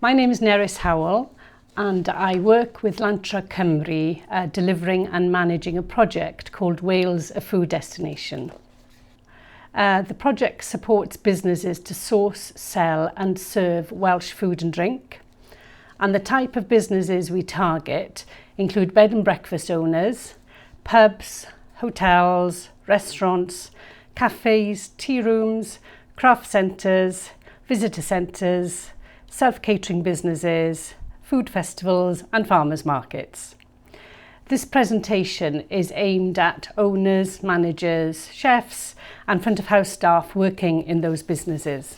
My name is Nerys Howell and I work with Lantra Cymru delivering and managing a project called Wales, a Food Destination. The project supports businesses to source, sell and serve Welsh food and drink. And the type of businesses we target include bed and breakfast owners, pubs, hotels, restaurants, cafes, tea rooms, craft centres, visitor centres, self-catering businesses, food festivals and farmers markets. This presentation is aimed at owners, managers, chefs and front of house staff working in those businesses.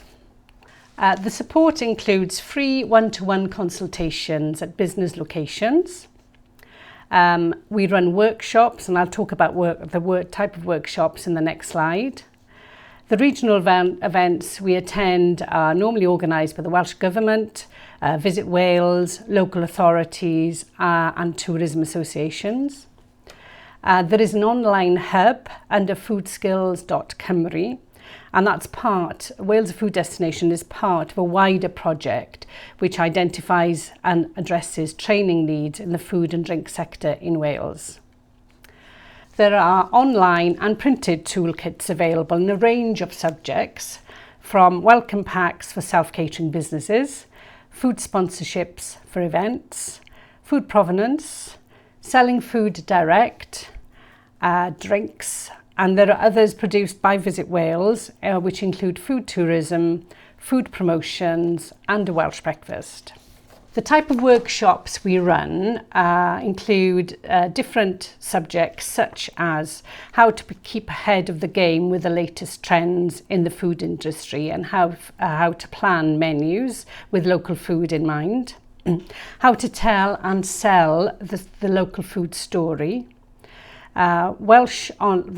The support includes free one-to-one consultations at business locations. We run workshops, and I'll talk about the type of workshops in the next slide. The regional events we attend are normally organised by the Welsh Government, Visit Wales, local authorities and tourism associations. There is an online hub under foodskills.cymru, and Wales a Food Destination is part of a wider project which identifies and addresses training needs in the food and drink sector in Wales. There are online and printed toolkits available in a range of subjects, from welcome packs for self-catering businesses, food sponsorships for events, food provenance, selling food direct, drinks, and there are others produced by Visit Wales, which include food tourism, food promotions and a Welsh breakfast. The type of workshops we run include different subjects such as how to keep ahead of the game with the latest trends in the food industry and how to plan menus with local food in mind, how to tell and sell the local food story, Welsh on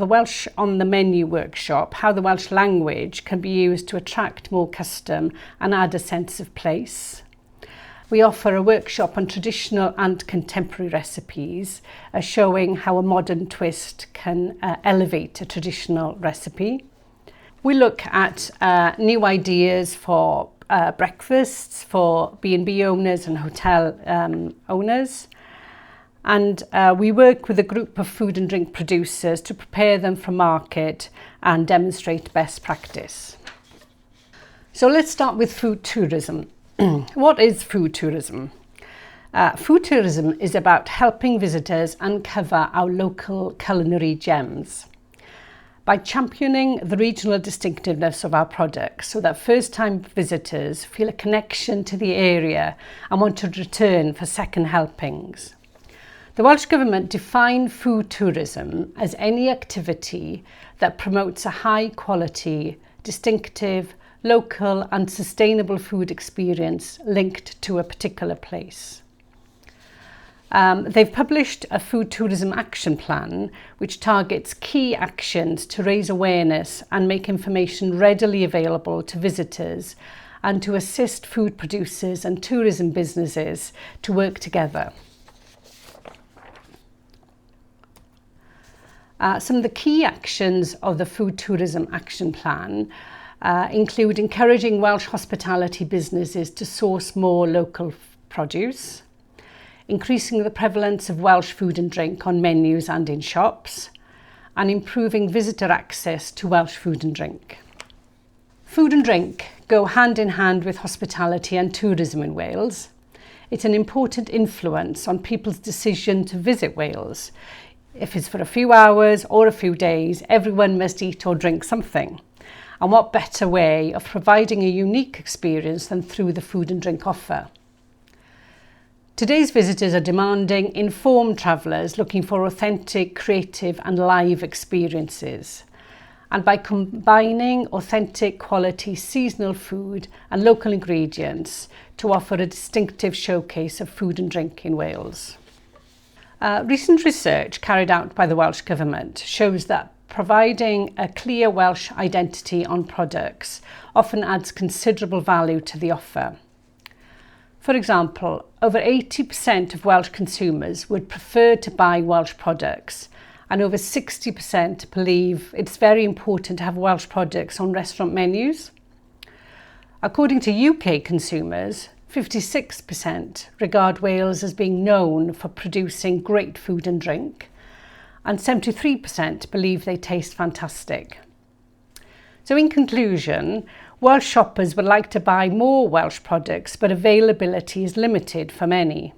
the menu workshop, how the Welsh language can be used to attract more custom and add a sense of place. We offer a workshop on traditional and contemporary recipes, showing how a modern twist can elevate a traditional recipe. We look at new ideas for breakfasts for B&B owners and hotel owners. And we work with a group of food and drink producers to prepare them for market and demonstrate best practice. So let's start with food tourism. What is food tourism? Food tourism is about helping visitors uncover our local culinary gems by championing the regional distinctiveness of our products so that first-time visitors feel a connection to the area and want to return for second helpings. The Welsh Government defined food tourism as any activity that promotes a high-quality, distinctive, local and sustainable food experience linked to a particular place. They've published a food tourism action plan which targets key actions to raise awareness and make information readily available to visitors and to assist food producers and tourism businesses to work together. Some of the key actions of the Food Tourism Action Plan include encouraging Welsh hospitality businesses to source more local produce, increasing the prevalence of Welsh food and drink on menus and in shops, and improving visitor access to Welsh food and drink. Food and drink go hand in hand with hospitality and tourism in Wales. It's an important influence on people's decision to visit Wales. If it's for a few hours or a few days, everyone must eat or drink something. And what better way of providing a unique experience than through the food and drink offer? Today's visitors are demanding informed travellers looking for authentic, creative and live experiences. And by combining authentic, quality, seasonal food and local ingredients to offer a distinctive showcase of food and drink in Wales. Recent research carried out by the Welsh Government shows that providing a clear Welsh identity on products often adds considerable value to the offer. For example, over 80% of Welsh consumers would prefer to buy Welsh products, and over 60% believe it's very important to have Welsh products on restaurant menus. According to UK consumers, 56% regard Wales as being known for producing great food and drink, and 73% believe they taste fantastic. So in conclusion, Welsh shoppers would like to buy more Welsh products, but availability is limited for many.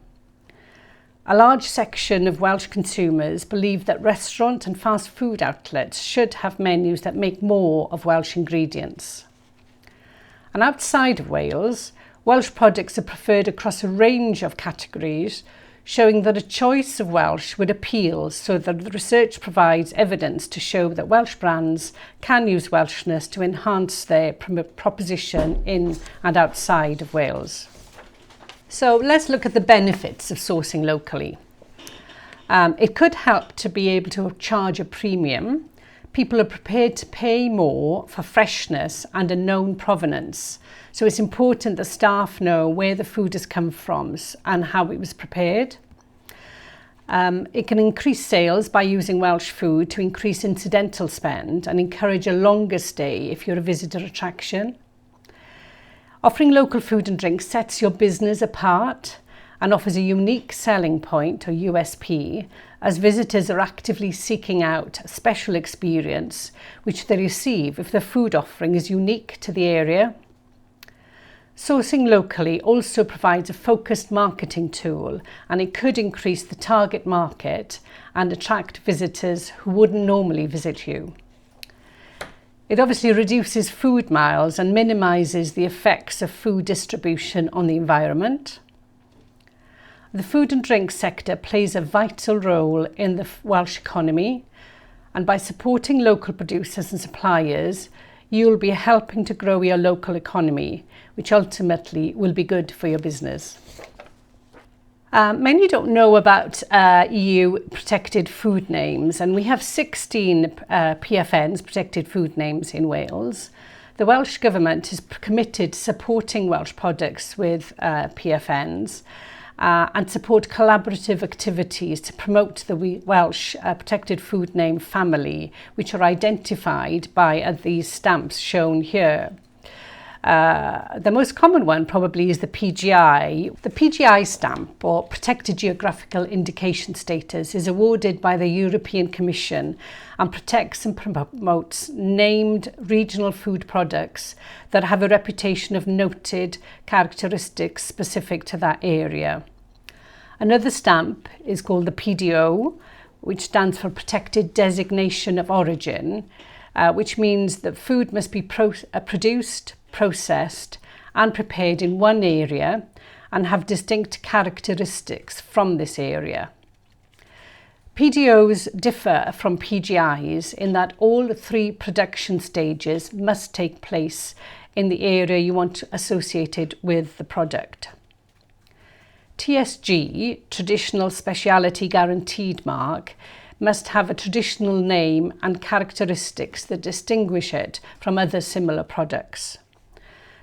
A large section of Welsh consumers believe that restaurant and fast food outlets should have menus that make more of Welsh ingredients. And outside of Wales, Welsh products are preferred across a range of categories, showing that a choice of Welsh would appeal, so that the research provides evidence to show that Welsh brands can use Welshness to enhance their proposition in and outside of Wales. So let's look at the benefits of sourcing locally. It could help to be able to charge a premium. People are prepared to pay more for freshness and a known provenance. So it's important that staff know where the food has come from and how it was prepared. It can increase sales by using Welsh food to increase incidental spend and encourage a longer stay if you're a visitor attraction. Offering local food and drink sets your business apart and offers a unique selling point, or USP, as visitors are actively seeking out a special experience which they receive if the food offering is unique to the area. Sourcing locally also provides a focused marketing tool, and it could increase the target market and attract visitors who wouldn't normally visit you. It obviously reduces food miles and minimises the effects of food distribution on the environment. The food and drink sector plays a vital role in the Welsh economy, and by supporting local producers and suppliers, you'll be helping to grow your local economy, which ultimately will be good for your business. Many don't know about EU protected food names, and we have 16 PFNs, protected food names, in Wales. The Welsh Government is committed to supporting Welsh products with PFNs and support collaborative activities to promote the Welsh protected food name family, which are identified by these stamps shown here. The most common one probably is the PGI. The PGI stamp, or Protected Geographical Indication Status, is awarded by the European Commission and protects and promotes named regional food products that have a reputation of noted characteristics specific to that area. Another stamp is called the PDO, which stands for Protected Designation of Origin, which means that food must be produced, processed and prepared in one area and have distinct characteristics from this area. PDOs differ from PGIs in that all three production stages must take place in the area you want associated with the product. TSG, Traditional Speciality Guaranteed Mark, must have a traditional name and characteristics that distinguish it from other similar products.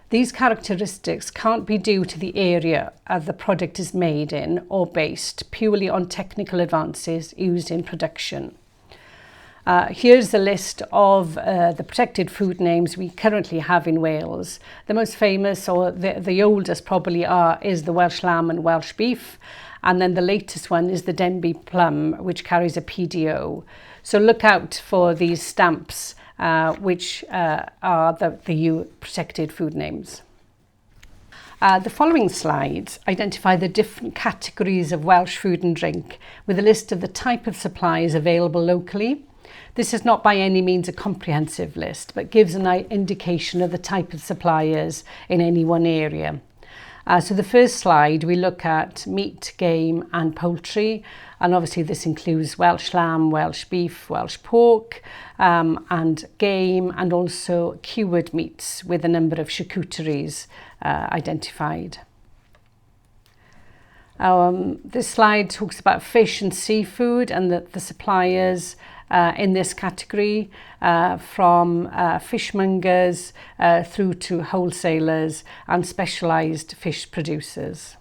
These characteristics can't be due to the area the product is made in or based purely on technical advances used in production. Here's a list of the protected food names we currently have in Wales. The most famous, or the oldest probably, is the Welsh lamb and Welsh beef. And then the latest one is the Denbigh plum, which carries a PDO. So look out for these stamps, which are the EU protected food names. The following slides identify the different categories of Welsh food and drink with a list of the type of supplies available locally. This is not by any means a comprehensive list, but gives an indication of the type of suppliers in any one area. So the first slide, we look at meat, game and poultry, and obviously this includes Welsh lamb, Welsh beef, Welsh pork and game, and also cured meats with a number of charcuteries identified. This slide talks about fish and seafood and the suppliers in this category, from fishmongers through to wholesalers and specialised fish producers.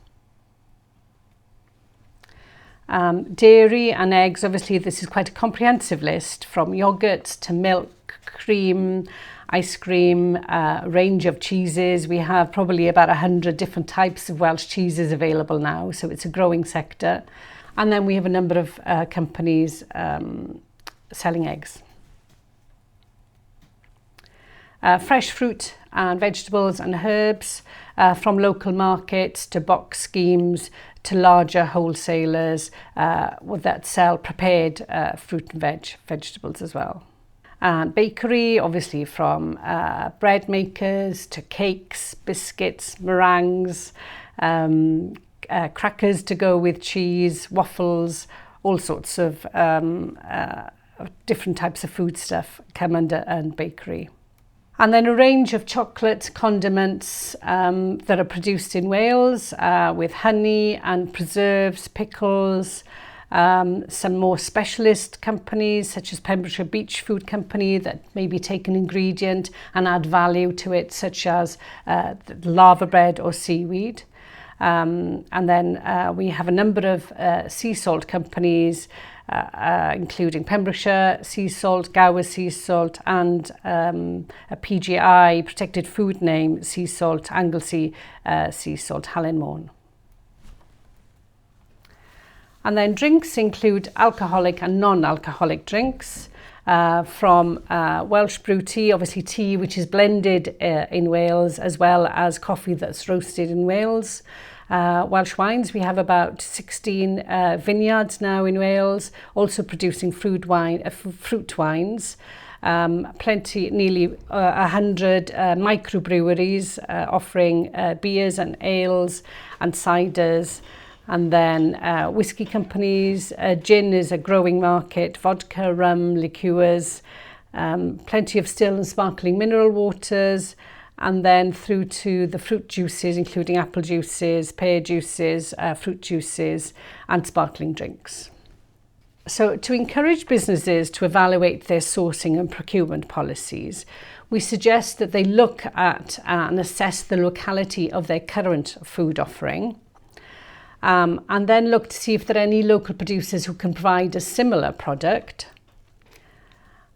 Dairy and eggs, obviously this is quite a comprehensive list, from yoghurts to milk, cream ice cream, a range of cheeses. We have probably about 100 different types of Welsh cheeses available now, so it's a growing sector. And then we have a number of companies selling eggs. Fresh fruit and vegetables and herbs from local markets to box schemes to larger wholesalers that sell prepared fruit and vegetables as well. And bakery, obviously from bread makers to cakes, biscuits, meringues, crackers to go with cheese, waffles, all sorts of different types of food stuff come under bakery. And then a range of chocolate condiments that are produced in Wales with honey and preserves, pickles, some more specialist companies such as Pembrokeshire Beach Food Company that maybe take an ingredient and add value to it, such as lava bread or seaweed. And then we have a number of sea salt companies, including Pembrokeshire Sea Salt, Gower Sea Salt, and a PGI, protected food name, Sea Salt, Anglesey Sea Salt, Hallenmorn. And then drinks include alcoholic and non-alcoholic drinks from Welsh brew tea, obviously tea which is blended in Wales, as well as coffee that's roasted in Wales. Welsh wines, we have about 16 vineyards now in Wales, also producing fruit wines. Nearly 100 microbreweries offering beers and ales and ciders. And then whiskey companies, gin is a growing market, vodka, rum, liqueurs, plenty of still and sparkling mineral waters, and then through to the fruit juices, including apple juices, pear juices, fruit juices, and sparkling drinks. So to encourage businesses to evaluate their sourcing and procurement policies, we suggest that they look at and assess the locality of their current food offering, and then look to see if there are any local producers who can provide a similar product,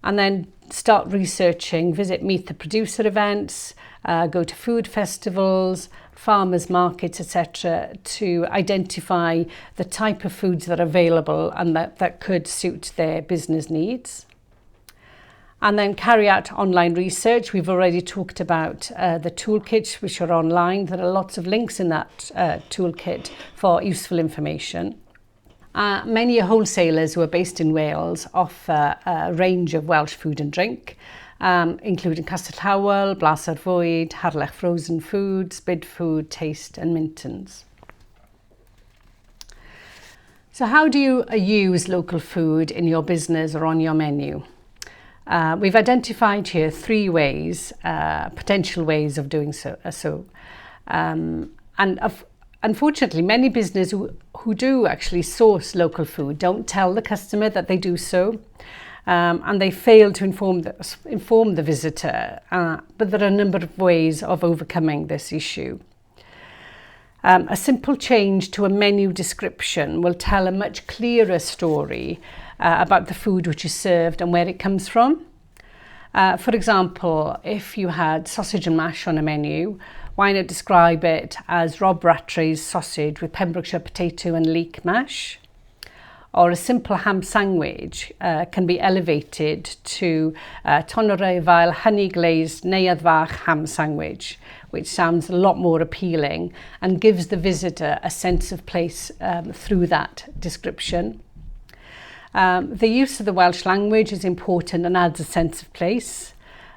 and then start researching, visit Meet the Producer events, go to food festivals, farmers markets, etc., to identify the type of foods that are available and that could suit their business needs. And then carry out online research. We've already talked about the toolkits which are online. There are lots of links in that toolkit for useful information. Many wholesalers who are based in Wales offer a range of Welsh food and drink, including Nerys Howell, Blas ar Fwyd, Harlech Frozen Foods, Bid Food, Taste and Mintons. So how do you use local food in your business or on your menu? We've identified here 3 ways, potential ways of doing so. Unfortunately, many businesses who do actually source local food don't tell the customer that they do so, and they fail to inform the visitor. But there are a number of ways of overcoming this issue. A simple change to a menu description will tell a much clearer story about the food which is served and where it comes from. For example, if you had sausage and mash on a menu, why not describe it as Rob Rattray's sausage with Pembrokeshire potato and leek mash? Or a simple ham sandwich can be elevated to Tonorefil honey glazed neuadd fach ham sandwich, which sounds a lot more appealing and gives the visitor a sense of place through that description. The use of the Welsh language is important and adds a sense of place.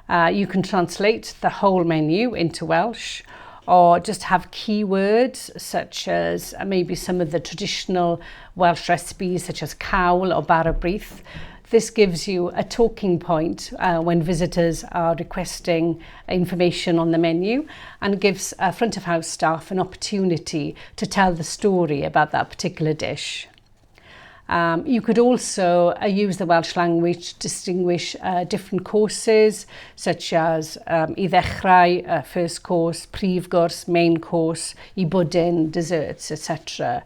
You can translate the whole menu into Welsh, or just have keywords such as maybe some of the traditional Welsh recipes such as cawl or bara brith. This gives you a talking point when visitors are requesting information on the menu, and gives front of house staff an opportunity to tell the story about that particular dish. You could also use the Welsh language to distinguish different courses, such as I ddechrau, first course, prif gwrs, main course, I bwdin, desserts, etc.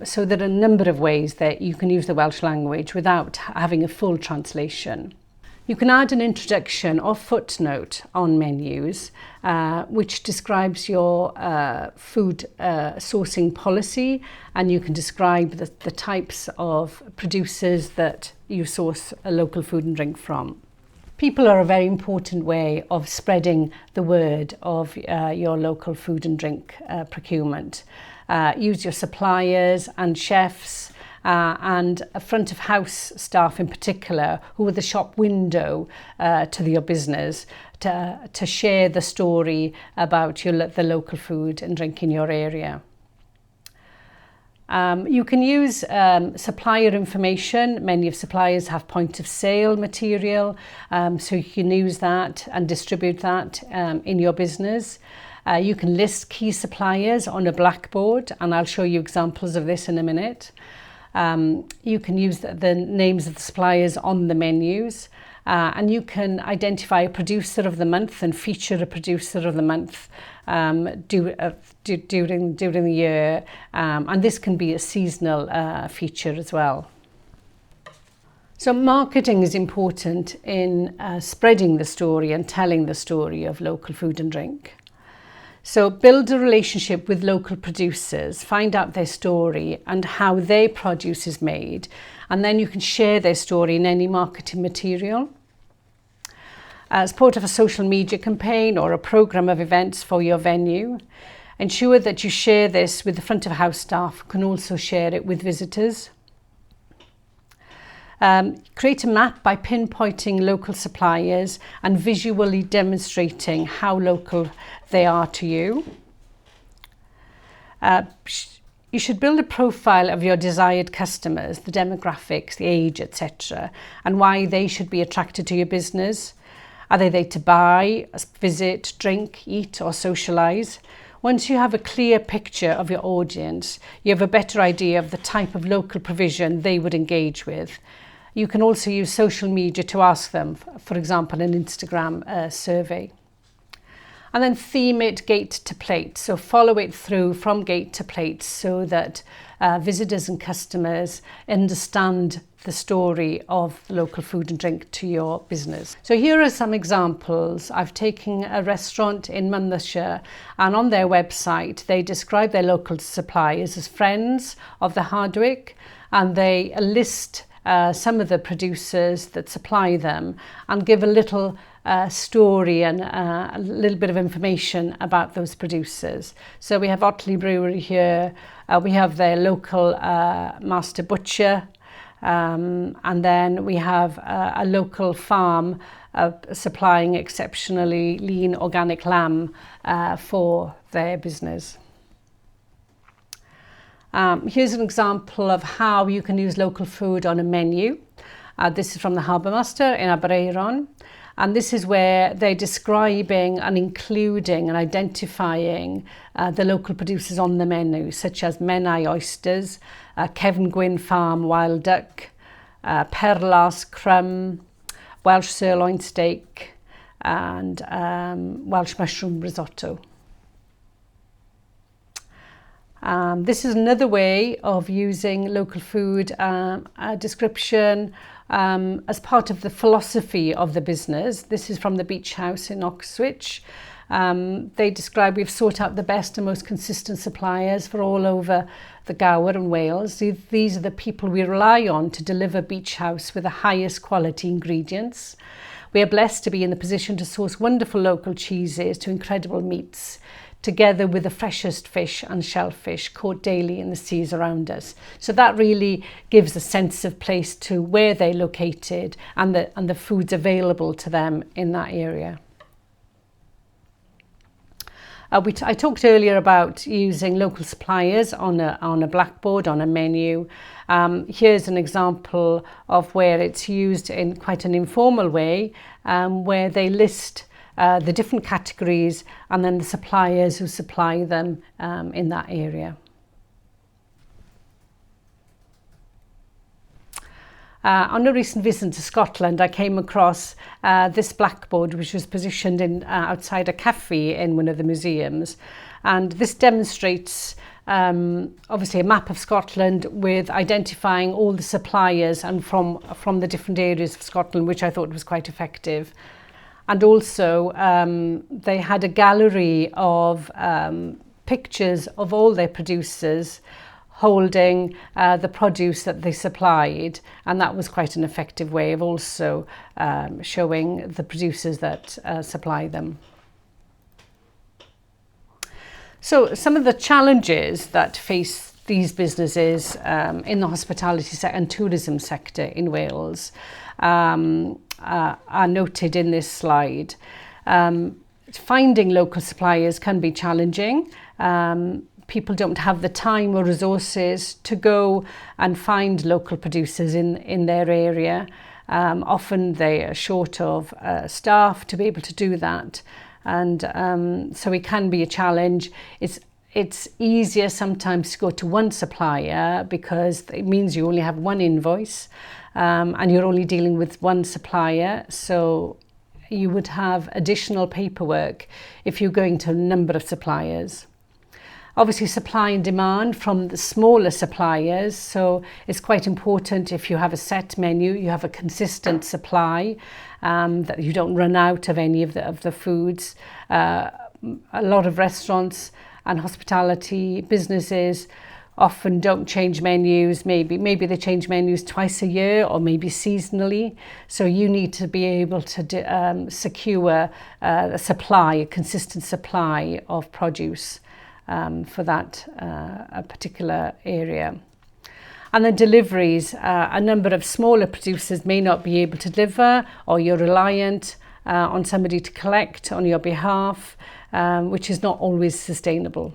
So there are a number of ways that you can use the Welsh language without having a full translation. You can add an introduction or footnote on menus which describes your food sourcing policy, and you can describe the types of producers that you source a local food and drink from. People are a very important way of spreading the word of your local food and drink procurement. Use your suppliers and chefs and front of house staff in particular, who are the shop window to your business, to share the story about the local food and drink in your area. You can use supplier information. Many of suppliers have point of sale material, so you can use that and distribute that in your business. You can list key suppliers on a blackboard, and I'll show you examples of this in a minute. You can use the names of the suppliers on the menus, and you can identify a producer of the month and feature a producer of the month during the year, and this can be a seasonal feature as well. So marketing is important in spreading the story and telling the story of local food and drink. So build a relationship with local producers, find out their story and how their produce is made, and then you can share their story in any marketing material. As part of a social media campaign or a programme of events for your venue, ensure that you share this with the front of house staff, who can also share it with visitors. Create a map by pinpointing local suppliers and visually demonstrating how local they are to you. You should build a profile of your desired customers, the demographics, the age, etc., and why they should be attracted to your business. Are they there to buy, visit, drink, eat, or socialise? Once you have a clear picture of your audience, you have a better idea of the type of local provision they would engage with. You can also use social media to ask them, for example, an Instagram survey. And then theme it gate to plate. So follow it through from gate to plate so that visitors and customers understand the story of local food and drink to your business. So here are some examples. I've taken a restaurant in Monmouthshire, and on their website they describe their local suppliers as friends of the Hardwick, and they list some of the producers that supply them and give a little story and a little bit of information about those producers. So we have Otley Brewery here, we have their local master butcher, and then we have a local farm supplying exceptionally lean organic lamb for their business. Here's an example of how you can use local food on a menu. This is from the Harbour Master in Aberaeron, and this is where they're describing and including and identifying the local producers on the menu, such as Menai oysters, Kevin Gwyn Farm wild duck, Perlas crumb, Welsh sirloin steak, and Welsh mushroom risotto. This is another way of using local food description as part of the philosophy of the business. This is from the Beach House in Oxwich. They describe we've sought out the best and most consistent suppliers for all over the Gower and Wales. These are the people we rely on to deliver Beach House with the highest quality ingredients. We are blessed to be in the position to source wonderful local cheeses to incredible meats, together with the freshest fish and shellfish caught daily in the seas around us. So that really gives a sense of place to where they're located and the foods available to them in that area. I talked earlier about using local suppliers on a blackboard, on a menu. Here's an example of where it's used in quite an informal way, where they list the different categories and then the suppliers who supply them in that area. On a recent visit to Scotland, I came across this blackboard which was positioned outside a cafe in one of the museums, and this demonstrates obviously a map of Scotland with identifying all the suppliers and from the different areas of Scotland, which I thought was quite effective. And also they had a gallery of pictures of all their producers holding the produce that they supplied, and that was quite an effective way of also showing the producers that supply them. So some of the challenges that face these businesses in the hospitality and tourism sector in Wales are noted in this slide. Finding local suppliers can be challenging. People don't have the time or resources to go and find local producers in their area. Often they are short of staff to be able to do that. And so it can be a challenge. It's easier sometimes to go to one supplier because it means you only have one invoice and you're only dealing with one supplier. So you would have additional paperwork if you're going to a number of suppliers. Obviously, supply and demand from the smaller suppliers. So it's quite important if you have a set menu, you have a consistent supply, that you don't run out of any of the foods. A lot of restaurants and hospitality businesses often don't change menus. Maybe they change menus twice a year or maybe seasonally. So you need to be able to secure a consistent supply of produce for that particular area. And then deliveries, a number of smaller producers may not be able to deliver, or you're reliant on somebody to collect on your behalf, which is not always sustainable.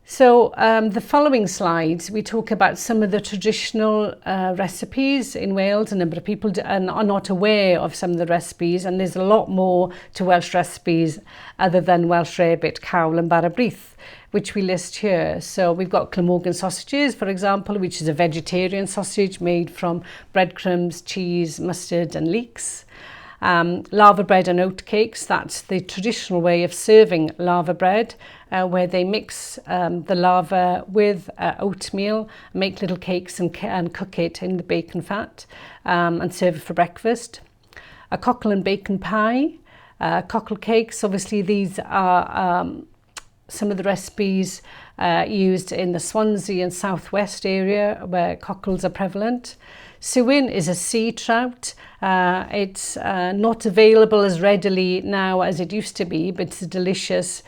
So the following slides, we talk about some of the traditional recipes in Wales. A number of people are not aware of some of the recipes, and there's a lot more to Welsh recipes other than Welsh rarebit, cawl and bara brith, which we list here. So we've got Glamorgan sausages, for example, which is a vegetarian sausage made from breadcrumbs, cheese, mustard and leeks. Lava bread and oat cakes, that's the traditional way of serving lava bread, where they mix the lava with oatmeal, make little cakes and cook it in the bacon fat and serve it for breakfast. A cockle and bacon pie, cockle cakes, obviously these are some of the recipes used in the Swansea and southwest area where cockles are prevalent. Suin is a sea trout. It's not available as readily now as it used to be, but it's a delicious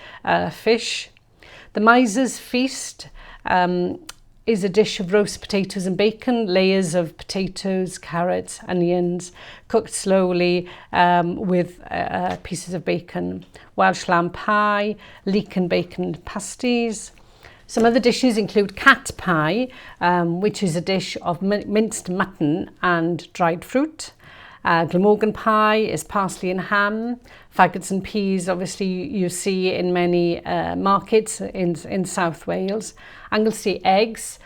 fish. The Miser's Feast is a dish of roast potatoes and bacon, layers of potatoes, carrots, onions, cooked slowly with pieces of bacon. Welsh lamb pie, leek and bacon pasties. Some other dishes include cat pie, which is a dish of minced mutton and dried fruit. Glamorgan pie is parsley and ham. Faggots and peas, obviously you see in many markets in South Wales. Anglesey eggs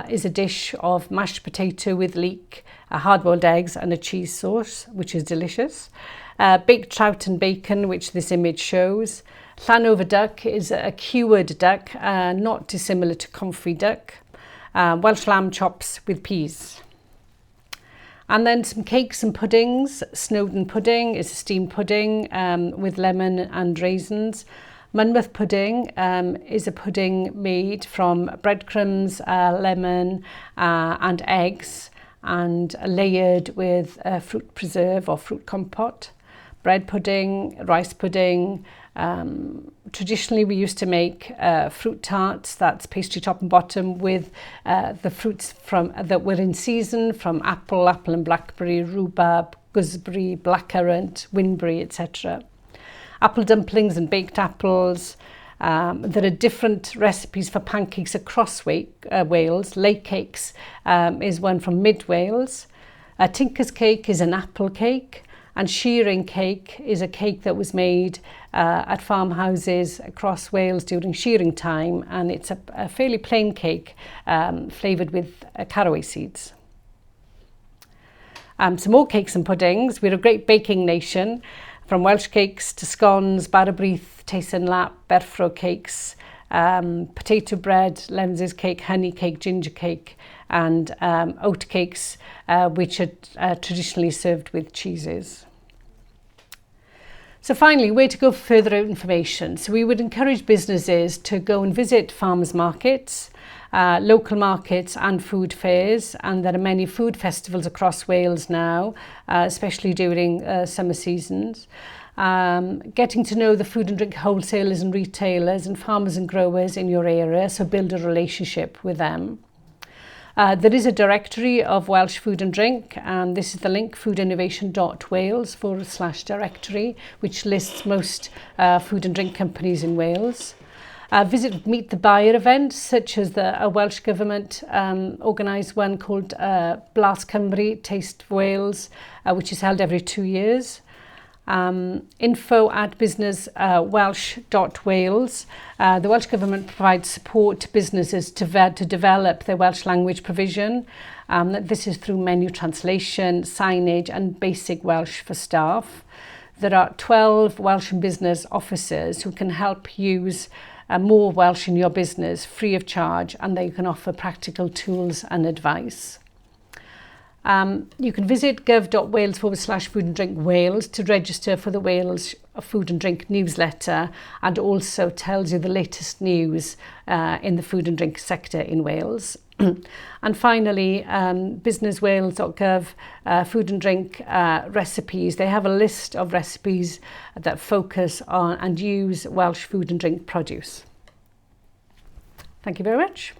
is a dish of mashed potato with leek, hard-boiled eggs and a cheese sauce, which is delicious. Baked trout and bacon, which this image shows. Llanover duck is a cured duck, not dissimilar to comfrey duck. Welsh lamb chops with peas. And then some cakes and puddings. Snowdon pudding is a steamed pudding with lemon and raisins. Monmouth pudding is a pudding made from breadcrumbs, lemon and eggs, and layered with fruit preserve or fruit compote. Bread pudding, rice pudding. Traditionally we used to make fruit tarts, that's pastry top and bottom, with the fruits that were in season, from apple and blackberry, rhubarb, gooseberry, blackcurrant, whinberry, etc. Apple dumplings and baked apples. There are different recipes for pancakes across Wales. Lake cakes is one from mid Wales. Tinker's cake is an apple cake. And shearing cake is a cake that was made at farmhouses across Wales during shearing time, and it's a fairly plain cake flavoured with caraway seeds. Some more cakes and puddings. We're a great baking nation, from Welsh cakes to scones, bara brith, Tayson lap, berfro cakes, potato bread, Lems's cake, honey cake, ginger cake, and oat cakes, which are traditionally served with cheeses. So finally, where to go for further information. So we would encourage businesses to go and visit farmers markets, local markets and food fairs, and there are many food festivals across Wales now, especially during summer seasons. Getting to know the food and drink wholesalers and retailers and farmers and growers in your area, so build a relationship with them. There is a directory of Welsh food and drink, and this is the link foodinnovation.wales/directory, which lists most food and drink companies in Wales. Visit Meet the Buyer events, such as a Welsh Government organised one called Blas Cymru, Taste Wales, which is held every 2 years. info@businesswelsh.wales. The Welsh Government provides support to businesses to develop their Welsh language provision. This is through menu translation, signage and basic Welsh for staff. There are 12 Welsh and business officers who can help use more Welsh in your business free of charge, and they can offer practical tools and advice. You can visit gov.wales/food and drink Wales to register for the Wales Food and Drink newsletter, and also tells you the latest news in the food and drink sector in Wales. And finally, businesswales.gov, food and drink recipes. They have a list of recipes that focus on and use Welsh food and drink produce. Thank you very much.